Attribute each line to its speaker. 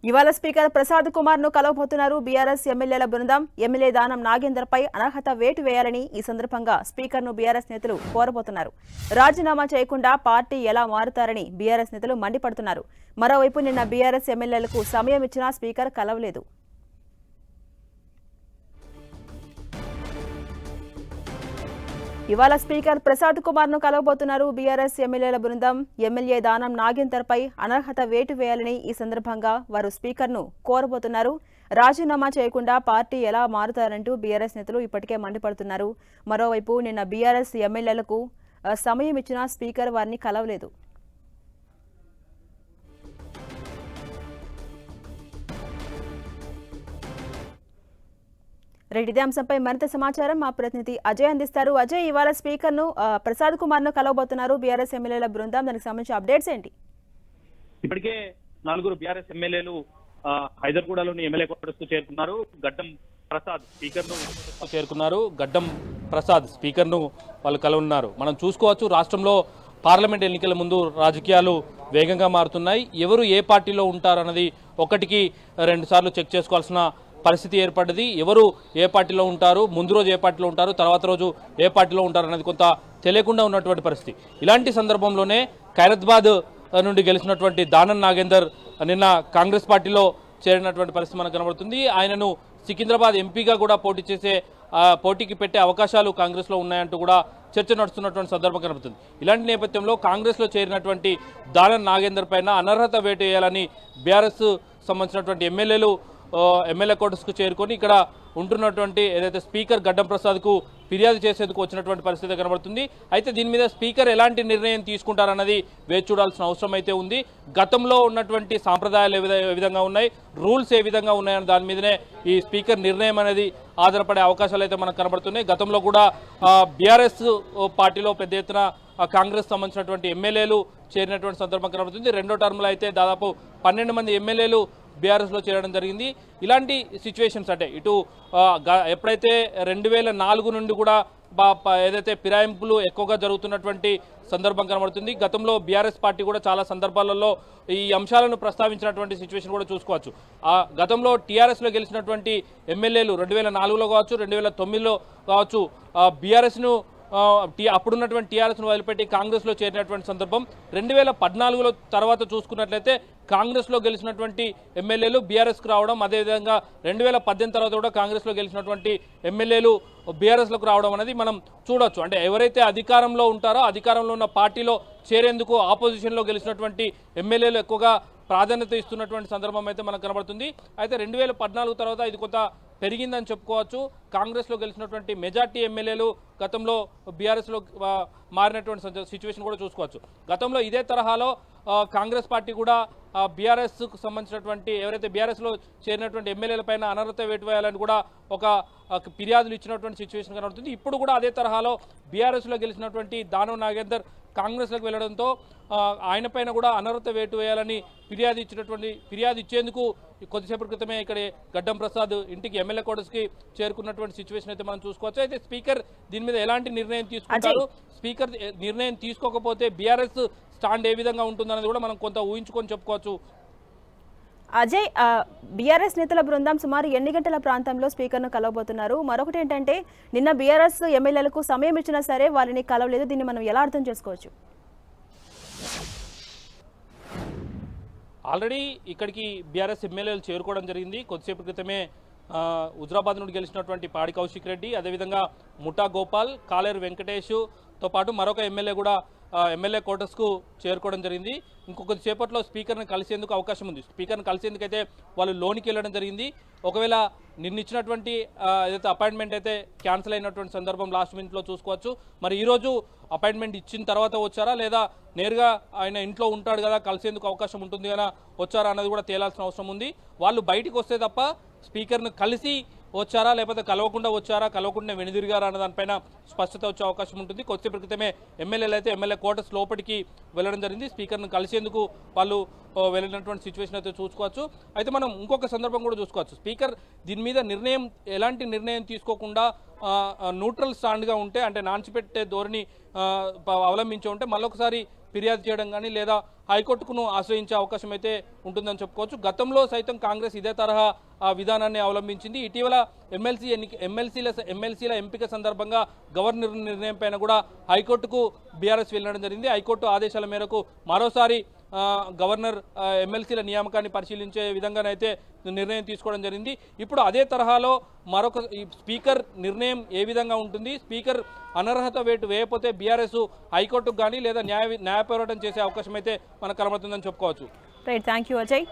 Speaker 1: ఇవాళ స్పీకర్ ప్రసాద్ కుమార్ ను కలవబోతున్నారు బీఆర్ఎస్ ఎమ్మెల్యేల బృందం. ఎమ్మెల్యే దానం నాగేందర్ పై అనర్హత వేటు వేయాలని ఈ సందర్భంగా స్పీకర్ ను బీఆర్ఎస్ నేతలు కోరబోతున్నారు. రాజీనామా చేయకుండా పార్టీ ఎలా మారుతారని బీఆర్ఎస్ నేతలు మండిపడుతున్నారు. మరోవైపు నిన్న బీఆర్ఎస్ ఎమ్మెల్యేలకు సమయం ఇచ్చినా స్పీకర్ కలవలేదు. ఇవాళ స్పీకర్ ప్రసాద్ కుమార్ ను కలవబోతున్నారు బీఆర్ఎస్ ఎమ్మెల్యేల బృందం. ఎమ్మెల్యే దానం నాగేందర్ పై అనర్హత వేటు వేయాలని ఈ సందర్భంగా వారు స్పీకర్ ను కోరబోతున్నారు. రాజీనామా చేయకుండా పార్టీ ఎలా మారుతారంటూ బీఆర్ఎస్ నేతలు ఇప్పటికే మండిపడుతున్నారు. మరోవైపు నిన్న బీఆర్ఎస్ ఎమ్మెల్యేలకు సమయం ఇచ్చినా స్పీకర్ వారిని కలవలేదు. ఇదే అంశంపై మరింత సమాచారం మా ప్రతినిధి అజయ్ అందిస్తారు. అజయ్, ఇవాళ స్పీకర్ ను ప్రసాద్ కుమార్ ను కలవబోతున్నారు బీఆర్ఎస్ ఎమ్మెల్యేల బృందం. దానికి సంబంధించిన అప్డేట్స్ ఏంటి?
Speaker 2: ఇప్పటికే 4 బీఆర్ఎస్ ఎమ్మెల్యేలు హైదర్గూడలోని ఎమ్మెల్యే క్వార్టర్స్ కు చేరుకున్నారు. గడ్డం ప్రసాద్ స్పీకర్ ను చేరుకున్నారు. గడ్డం ప్రసాద్ స్పీకర్ ను వాళ్ళు కలవనున్నారు. మనం చూసుకోవచ్చు, రాష్ట్రంలో పార్లమెంట్ ఎన్నికల ముందు రాజకీయాలు వేగంగా మారుతున్నాయి. ఎవరు ఏ పార్టీలో ఉంటారన్నది ఒకటికి 2 సార్లు చెక్ చేసుకోవాల్సిన పరిస్థితి ఏర్పడ్డది. ఎవరు ఏ పార్టీలో ఉంటారు, ముందు రోజు ఏ పార్టీలో ఉంటారు, తర్వాత రోజు ఏ పార్టీలో ఉంటారు అనేది కొంత తెలియకుండా ఉన్నటువంటి పరిస్థితి. ఇలాంటి సందర్భంలోనే ఖైరతాబాద్ నుండి గెలిచినటువంటి దానం నాగేందర్ నిన్న కాంగ్రెస్ పార్టీలో చేరినటువంటి పరిస్థితి మనకు కనబడుతుంది. ఆయనను సికింద్రాబాద్ ఎంపీగా కూడా పోటీకి పెట్టే అవకాశాలు కాంగ్రెస్లో ఉన్నాయంటూ కూడా చర్చ నడుస్తున్నటువంటి సందర్భం కనబడుతుంది. ఇలాంటి నేపథ్యంలో కాంగ్రెస్లో చేరినటువంటి దానం నాగేందర్ పైన అనర్హత వేటు వేయాలని బీఆర్ఎస్ సంబంధించినటువంటి ఎమ్మెల్యే క్వార్టర్స్కు చేరుకొని ఇక్కడ ఉంటున్నటువంటి ఏదైతే స్పీకర్ గడ్డం ప్రసాద్కు ఫిర్యాదు చేసేందుకు వచ్చినటువంటి పరిస్థితి కనబడుతుంది. అయితే దీని మీద స్పీకర్ ఎలాంటి నిర్ణయం తీసుకుంటారన్నది వేచి చూడాల్సిన అవసరం అయితే ఉంది. గతంలో ఉన్నటువంటి సాంప్రదాయాలు ఏ విధంగా ఉన్నాయి, రూల్స్ ఏ విధంగా ఉన్నాయని దాని మీదనే ఈ స్పీకర్ నిర్ణయం అనేది ఆధారపడే అవకాశాలు అయితే మనకు కనబడుతున్నాయి. గతంలో కూడా బీఆర్ఎస్ పార్టీలో పెద్ద ఎత్తున కాంగ్రెస్ సంబంధించినటువంటి ఎమ్మెల్యేలు చేరినటువంటి సందర్భం కనబడుతుంది. 2వ టర్మ్లో అయితే దాదాపు 12 మంది ఎమ్మెల్యేలు బీఆర్ఎస్లో చేరడం జరిగింది. ఇలాంటి సిచ్యువేషన్స్ అంటే ఇటు ఎప్పుడైతే 2004 నుండి కూడా ఏదైతే ఫిరాయింపులు ఎక్కువగా జరుగుతున్నటువంటి సందర్భం కనబడుతుంది. గతంలో బీఆర్ఎస్ పార్టీ కూడా చాలా సందర్భాలలో ఈ అంశాలను ప్రస్తావించినటువంటి సిచ్యువేషన్ కూడా చూసుకోవచ్చు. గతంలో టీఆర్ఎస్లో గెలిచినటువంటి ఎమ్మెల్యేలు 2004లో కావచ్చు, 2009లో కావచ్చు బీఆర్ఎస్ను అప్పుడున్నటువంటి టీఆర్ఎస్ను వదిలిపెట్టి కాంగ్రెస్లో చేరినటువంటి సందర్భం. 2014లో తర్వాత చూసుకున్నట్లయితే కాంగ్రెస్లో గెలిచినటువంటి ఎమ్మెల్యేలు బీఆర్ఎస్కు రావడం, అదేవిధంగా 2018 తర్వాత కూడా కాంగ్రెస్లో గెలిచినటువంటి ఎమ్మెల్యేలు బీఆర్ఎస్లకు రావడం అనేది మనం చూడొచ్చు. అంటే ఎవరైతే అధికారంలో ఉంటారో అధికారంలో ఉన్న పార్టీలో చేరేందుకు ఆపోజిషన్లో గెలిచినటువంటి ఎమ్మెల్యేలు ఎక్కువగా ప్రాధాన్యత ఇస్తున్నటువంటి సందర్భం అయితే మనకు కనబడుతుంది. అయితే 2014 తర్వాత ఇది కొంత పెరిగిందని చెప్పుకోవచ్చు. కాంగ్రెస్లో గెలిచినటువంటి మెజార్టీ ఎమ్మెల్యేలు గతంలో బీఆర్ఎస్లో మారినటువంటి సిచ్యువేషన్ కూడా చూసుకోవచ్చు. గతంలో ఇదే తరహాలో కాంగ్రెస్ పార్టీ కూడా బీఆర్ఎస్కు సంబంధించినటువంటి ఎవరైతే బీఆర్ఎస్లో చేరినటువంటి ఎమ్మెల్యేల పైన అనర్హత వేటు వేయాలని కూడా ఒక ఫిర్యాదులు ఇచ్చినటువంటి సిచ్యువేషన్ కనబడుతుంది. ఇప్పుడు కూడా అదే తరహాలో బీఆర్ఎస్లో గెలిచినటువంటి దానం నాగేందర్ కాంగ్రెస్లోకి వెళ్లడంతో ఆయన పైన కూడా అనర్హత వేటు వేయాలని ఫిర్యాదు ఇచ్చేందుకు కొద్దిసేపటి క్రితమే ఇక్కడ గడ్డం ప్రసాద్ ఇంటికి ఎమ్మెల్యే క్వార్టర్స్కి చేరుకున్నటువంటి సిచ్యువేషన్ అయితే మనం చూసుకోవచ్చు. అయితే స్పీకర్ దీని మీద ఎలాంటి నిర్ణయం తీసుకుంటారు, స్పీకర్ నిర్ణయం తీసుకోకపోతే బీఆర్ఎస్ స్టాండ్ ఏ విధంగా ఉంటుందనేది కూడా మనం కొంత ఊహించుకొని చెప్పుకోవచ్చు.
Speaker 1: అజయ్, బీఆర్ఎస్ నేతల బృందం సుమారు ఎన్ని గంటల ప్రాంతంలో స్పీకర్ను కలవబోతున్నారు? మరొకటి ఏంటంటే నిన్న బీఆర్ఎస్ ఎమ్మెల్యేలకు సమయం ఇచ్చినా సరే వారిని కలవలేదు. దీన్ని మనం ఎలా అర్థం చేసుకోవచ్చు?
Speaker 2: ఆల్రెడీ ఇక్కడికి బీఆర్ఎస్ ఎమ్మెల్యేలు చేరుకోవడం జరిగింది. కొద్దిసేపు క్రితమే హుజరాబాద్ నుండి గెలిచినటువంటి పాడి కౌశిక్ రెడ్డి, అదేవిధంగా ముఠా గోపాల్, కాలేరు వెంకటేష్తో పాటు మరొక ఎమ్మెల్యే కూడా ఎమ్మెల్యే క్వార్టర్స్కు చేరుకోవడం జరిగింది. ఇంకొక సేపట్లో స్పీకర్ని కలిసేందుకు అవకాశం ఉంది. స్పీకర్ని కలిసేందుకైతే వాళ్ళు లోనికి వెళ్ళడం జరిగింది. ఒకవేళ నిన్నిచ్చినటువంటి ఏదైతే అపాయింట్మెంట్ అయితే క్యాన్సిల్ అయినటువంటి సందర్భం లాస్ట్ మినిట్లో చూసుకోవచ్చు. మరి ఈరోజు అపాయింట్మెంట్ ఇచ్చిన తర్వాత వచ్చారా, లేదా నేరుగా ఆయన ఇంట్లో ఉంటాడు కదా కలిసేందుకు అవకాశం ఉంటుంది కదా వచ్చారా అన్నది కూడా తేలాల్సిన అవసరం ఉంది. వాళ్ళు బయటికి వస్తే తప్ప స్పీకర్ను కలిసి వచ్చారా లేకపోతే కలవకుండా వచ్చారా, కలవకుండా వెనుదిరిగారా అన్న దానిపైన స్పష్టత వచ్చే అవకాశం ఉంటుంది. కొద్దిసేపు క్రితమే ఎమ్మెల్యేలు అయితే ఎమ్మెల్యే క్వార్టర్స్ లోపలికి వెళ్ళడం జరిగింది. స్పీకర్ను కలిసేందుకు వాళ్ళు వెళ్ళినటువంటి సిచ్యువేషన్ అయితే చూసుకోవచ్చు. అయితే మనం ఇంకొక సందర్భం కూడా చూసుకోవచ్చు. స్పీకర్ దీని మీద ఎలాంటి నిర్ణయం తీసుకోకుండా న్యూట్రల్ స్టాండ్గా ఉంటే, అంటే నాన్చిపెట్టే ధోరణి అవలంబించి ఉంటే మళ్ళొకసారి ఫిర్యాదు చేయడం కానీ లేదా హైకోర్టుకును ఆశ్రయించే అవకాశం అయితే ఉంటుందని చెప్పుకోవచ్చు. గతంలో సైతం కాంగ్రెస్ ఇదే తరహా విధానాన్ని అవలంబించింది. ఇటీవల ఎమ్మెల్సీల ఎంపిక సందర్భంగా గవర్నర్ నిర్ణయం పైన కూడా హైకోర్టుకు బీఆర్ఎస్ వెళ్ళడం జరిగింది. హైకోర్టు ఆదేశాల మేరకు మరోసారి గవర్నర్ ఎమ్మెల్సీల నియామకాన్ని పరిశీలించే విధంగానైతే నిర్ణయం తీసుకోవడం జరిగింది. ఇప్పుడు అదే తరహాలో మరొక స్పీకర్ నిర్ణయం ఏ విధంగా ఉంటుంది, స్పీకర్ అనర్హత వేటు వేయకపోతే బీఆర్ఎస్ హైకోర్టుకు కానీ లేదా న్యాయ పోరాటం చేసే అవకాశం అయితే మనకు కనబడుతుందని చెప్పుకోవచ్చు.
Speaker 1: Right, thank you Ajay.